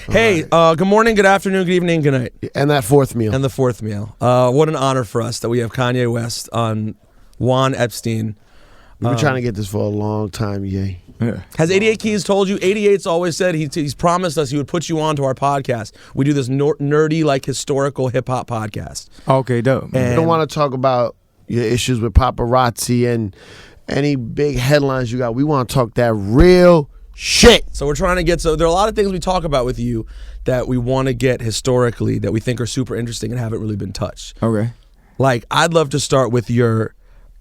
Hey, good morning, good afternoon, good evening, good night. And that fourth meal. And the fourth meal. What an honor for us that we have Kanye West on Juan Epstein. We've been trying to get this for a long time, Ye. Yeah. Has 88 Keys told you? 88's always said he's promised us he would put you on to our podcast. We do this nerdy, like, historical hip-hop podcast. Okay, dope. We don't want to talk about your issues with paparazzi and any big headlines you got. We want to talk that real shit. So we're trying to get, so there are a lot of things we talk about with you that we want to get historically that we think are super interesting and haven't really been touched. Okay. Like, I'd love to start with your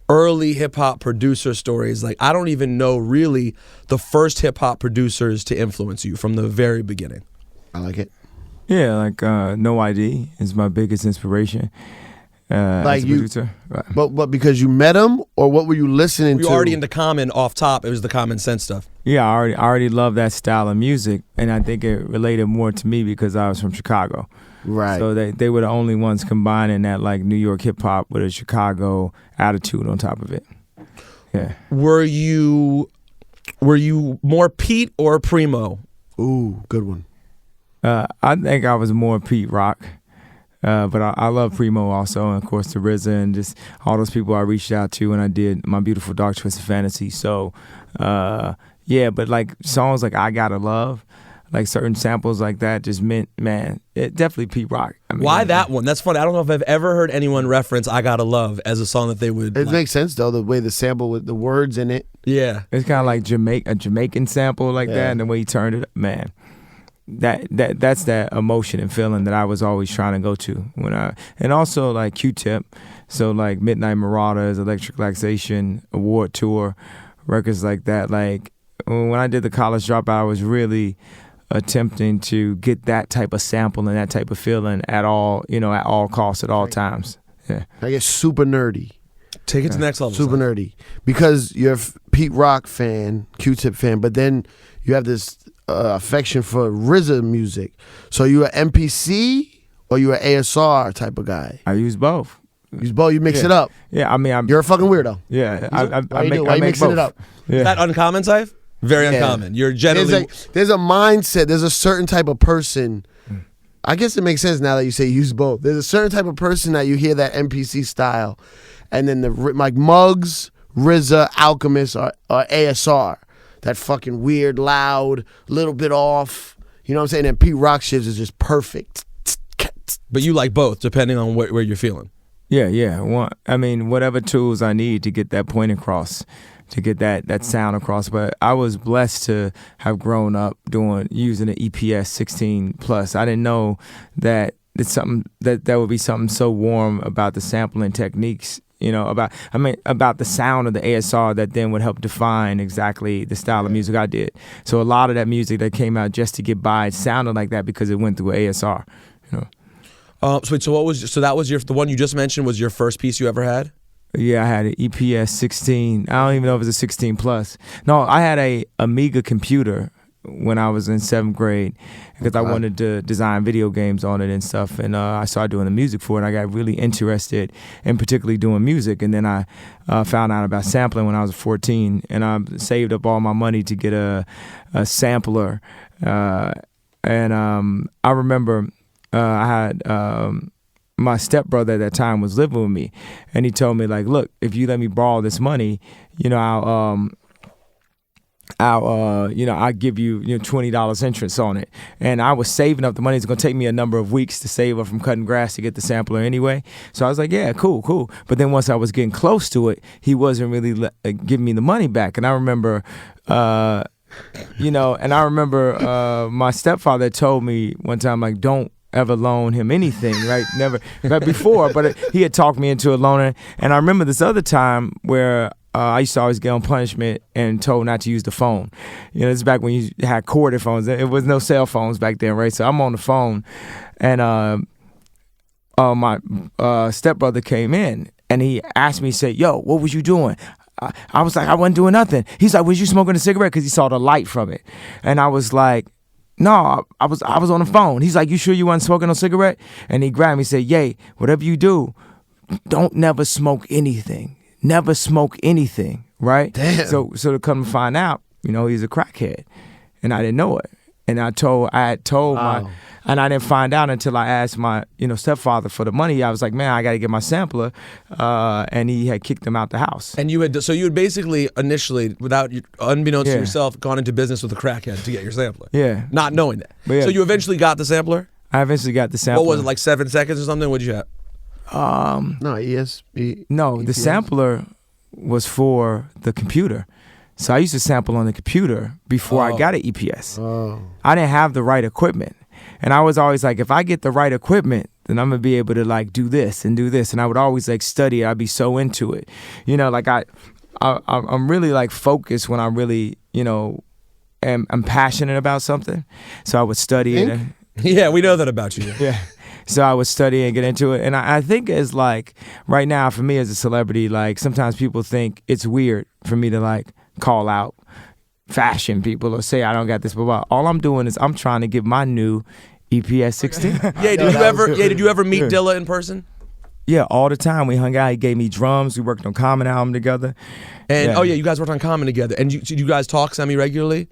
early hip-hop producer stories. Like, I don't even know really the first hip-hop producers to influence you from the very beginning. I like it. Yeah, like No ID is my biggest inspiration. Like as a you, producer. Right. but because you met him, or what were you listening to? You were already into Common off top. It was the Common Sense stuff. Yeah, I already love that style of music, and I think it related more to me because I was from Chicago. Right. So they were the only ones combining that like New York hip hop with a Chicago attitude on top of it. Yeah. Were you more Pete or Primo? Ooh, good one. I think I was more Pete Rock. But I love Primo also, and of course the RZA and just all those people I reached out to when I did My Beautiful Dark Twisted Fantasy. So, yeah, but like songs like I Gotta Love, like certain samples like that just meant, man, it definitely Pete Rock. I mean, why that one? That's funny. I don't know if I've ever heard anyone reference I Gotta Love as a song that they would It like. makes sense, though, the way the sample with the words in it. Yeah. It's kind of like a Jamaican sample like that, and the way he turned it up, man. That's that emotion and feeling that I was always trying to go to and also like QTip, so like Midnight Marauders, Electric Relaxation, Award Tour, records like that. Like when I did the College Dropout, I was really attempting to get that type of sample and that type of feeling at all costs, at all times. Yeah, I get super nerdy. Take it to the next level. Super nerdy, because you're a Pete Rock fan, QTip fan, but then you have this affection for RZA music. So you an MPC or you an ASR type of guy? I use both. Use both. You mix it up. Yeah, I mean, you're a fucking weirdo. Yeah, Why you mixing both. it up? Yeah. Is that uncommon, Cipha? Very uncommon. You're generally there's a mindset. There's a certain type of person. I guess it makes sense now that you say use both. There's a certain type of person that you hear that MPC style, and then the like Muggs, RZA, Alchemist, or ASR. That fucking weird, loud, little bit off. You know what I'm saying? And Pete Rock shit is just perfect. But you like both, depending on where you're feeling. Yeah. I mean, whatever tools I need to get that point across, to get that sound across. But I was blessed to have grown up using the EPS 16 plus. I didn't know that it's something that would be something so warm about the sampling techniques. About the sound of the ASR that then would help define exactly the style of music I did. So a lot of that music that came out just to get by, it sounded like that because it went through ASR. So that was the one you just mentioned was your first piece you ever had? Yeah, I had an EPS 16. I don't even know if it was a 16 plus. No, I had a Amiga computer when I was in 7th grade because I wanted to design video games on it and stuff, and I started doing the music for it. I got really interested in particularly doing music, and then I found out about sampling when I was 14, and I saved up all my money to get a sampler, and I remember I had my stepbrother at that time was living with me, and he told me, like, look, if you let me borrow this money, I'll give you $20 interest on it. And I was saving up the money. It's going to take me a number of weeks to save up from cutting grass to get the sampler anyway. So I was like, yeah, cool. But then once I was getting close to it, he wasn't really giving me the money back. And I remember, my stepfather told me one time, like, don't ever loan him anything, right? Never. But before, he had talked me into a loaner. And I remember this other time where I used to always get on punishment and told not to use the phone. This is back when you had corded phones. It was no cell phones back then, right? So I'm on the phone, and my stepbrother came in, and he asked me, he said, yo, what was you doing? I was like, I wasn't doing nothing. He's like, was you smoking a cigarette? Because he saw the light from it. And I was like, no, I was on the phone. He's like, you sure you wasn't smoking no cigarette? And he grabbed me and said, Yay, whatever you do, don't never smoke anything. Never smoke anything, right? Damn. So to come to find out, he's a crackhead, and I didn't know it. And I had told Wow. and I didn't find out until I asked my, stepfather for the money. I was like, man, I got to get my sampler. And he had kicked him out the house. And you had basically initially, unbeknownst to yourself, gone into business with a crackhead to get your sampler. Yeah. Not knowing that. But yeah. So you eventually got the sampler? I eventually got the sampler. What was it, like 7 seconds or something? What'd you have? No, No, the sampler was for the computer. So I used to sample on the computer before I got an EPS. Oh. I didn't have the right equipment. And I was always like, if I get the right equipment, then I'm going to be able to like do this and do this. And I would always like study it. I'd be so into it. Like I'm really like focused when I'm really, I'm passionate about something. So I would study it. Yeah, we know that about you. Yeah. So I would study and get into it. And I think it's like, right now, for me as a celebrity, like sometimes people think it's weird for me to like call out fashion people or say I don't got this, blah. All I'm doing is I'm trying to get my new EPS 16. Did you ever meet Dilla in person? Yeah, all the time. We hung out. He gave me drums. We worked on Common album together. And you guys worked on Common together. And you guys talk semi-regularly?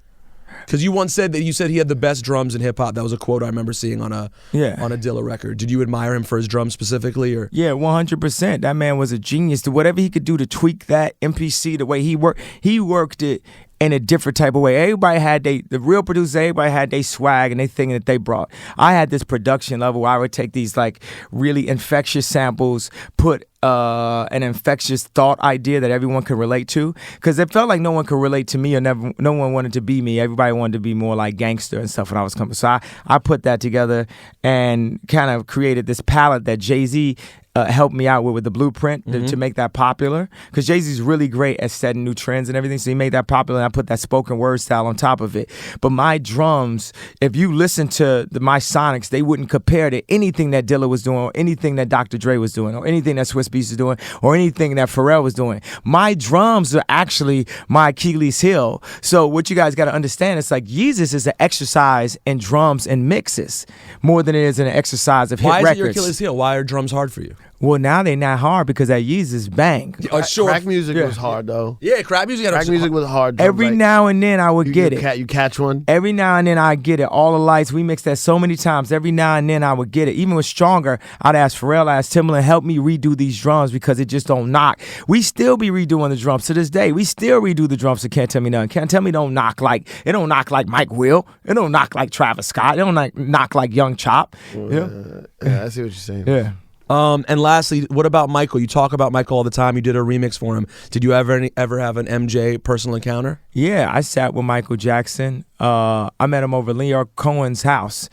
Because you once said he had the best drums in hip hop. That was a quote I remember seeing on a Dilla record. Did you admire him for his drums specifically, or? Yeah, 100%. That man was a genius. Whatever he could do to tweak that MPC, the way he worked it in a different type of way. Everybody had the real producers, everybody had their swag and they thing that they brought. I had this production level where I would take these like really infectious samples, put an infectious thought idea that everyone could relate to, because it felt like no one could relate to me, or no one wanted to be me. Everybody wanted to be more like gangster and stuff when I was coming. So I put that together and kind of created this palette that JayZ helped me out with the blueprint to make that popular, because JayZ's really great at setting new trends and everything, so he made that popular, and I put that spoken word style on top of it. But my drums, if you listen to my sonics, they wouldn't compare to anything that Dilla was doing, or anything that Dr. Dre was doing, or anything that Swiss Beats was doing, or anything that Pharrell was doing. My drums are actually my Achilles heel. So what you guys got to understand, it's like Yeezus is an exercise in drums and mixes more than it is an exercise of hit records. Why is it your Achilles heel? Why are drums hard for you? Well, now they're not hard because that Yeezus bang. Crack music was hard though. Yeah, crack music. Crack music was hard. Every now and then I would get it. You catch one. Every now and then I get it. All the lights, we mixed that so many times. Every now and then I would get it. Even with Stronger, I'd ask Pharrell, I'd ask Timbaland, help me redo these drums because it just don't knock. We still be redoing the drums to this day. We still redo the drums. So Can't Tell Me Nothing. Can't Tell Me don't knock like, it don't knock like Mike Will. It don't knock like Travis Scott. It don't knock like Young Chop. Yeah, I see what you're saying. Yeah. And lastly, what about Michael? You talk about Michael all the time. You did a remix for him. Did you ever have an MJ personal encounter? Yeah, I sat with Michael Jackson. I met him over Leonard Cohen's house,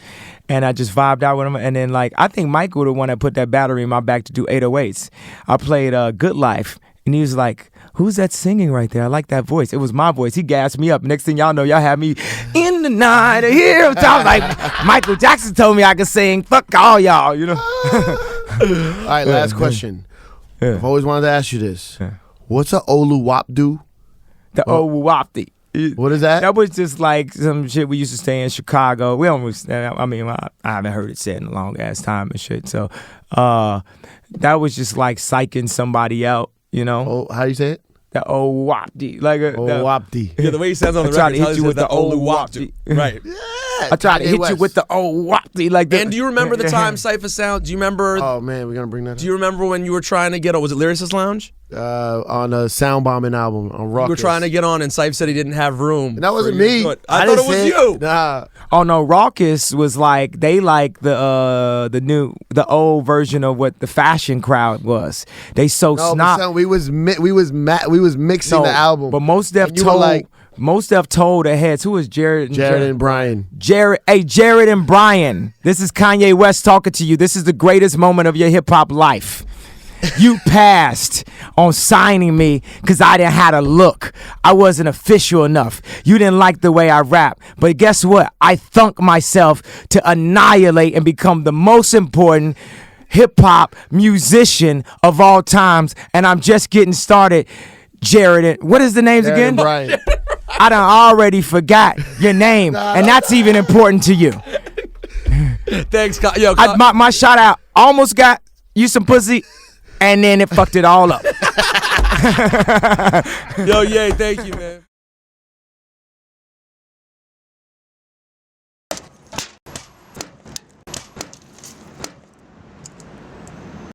and I just vibed out with him. And then, I think Michael the one that put that battery in my back to do 808s. I played Good Life, and he was like, who's that singing right there? I like that voice. It was my voice. He gassed me up. Next thing y'all know, y'all had me in the night of here. I was like, Michael Jackson told me I could sing. Fuck all y'all, All right, last question. Yeah. I've always wanted to ask you this. Yeah. What's a Oluwapdu? The Oluwapdi. What is that? That was just like some shit we used to stay in Chicago. We almost, I haven't heard it said in a long ass time and shit. So that was just like psyching somebody out, Oh, how do you say it? The Oluwapdi. Oluwapdi. Yeah, the way he sounds on the I tried record. to hit you with the Oluwapdi. Right. I tried to hit you with the Oluwapdi. And do you remember the time Cipha Sound? Do you remember? Oh man, we're gonna bring that up. Do you remember when you were trying to get was it Lyricist Lounge? On a Sound Bombing album on Rock. You were trying to get on, and Cipha said he didn't have room. And that wasn't me. I thought it was you. Nah. Oh no, Raucous was like they like the old version of what the fashion crowd was. They snot. We was mixing the album. But Most Def told their heads. Who is Jared? Jared and Brian. Jared and Brian. This is Kanye West talking to you. This is the greatest moment of your hip hop life. You passed on signing me because I didn't have a look. I wasn't official enough. You didn't like the way I rap. But guess what? I thunk myself to annihilate and become the most important hip-hop musician of all times. And I'm just getting started. Jared, what is the names Jared again? And Brian. I done already forgot your name. And that's even important to you. Thanks, yo. My shout out almost got you some pussy. And then it fucked it all up. Yo, thank you, man.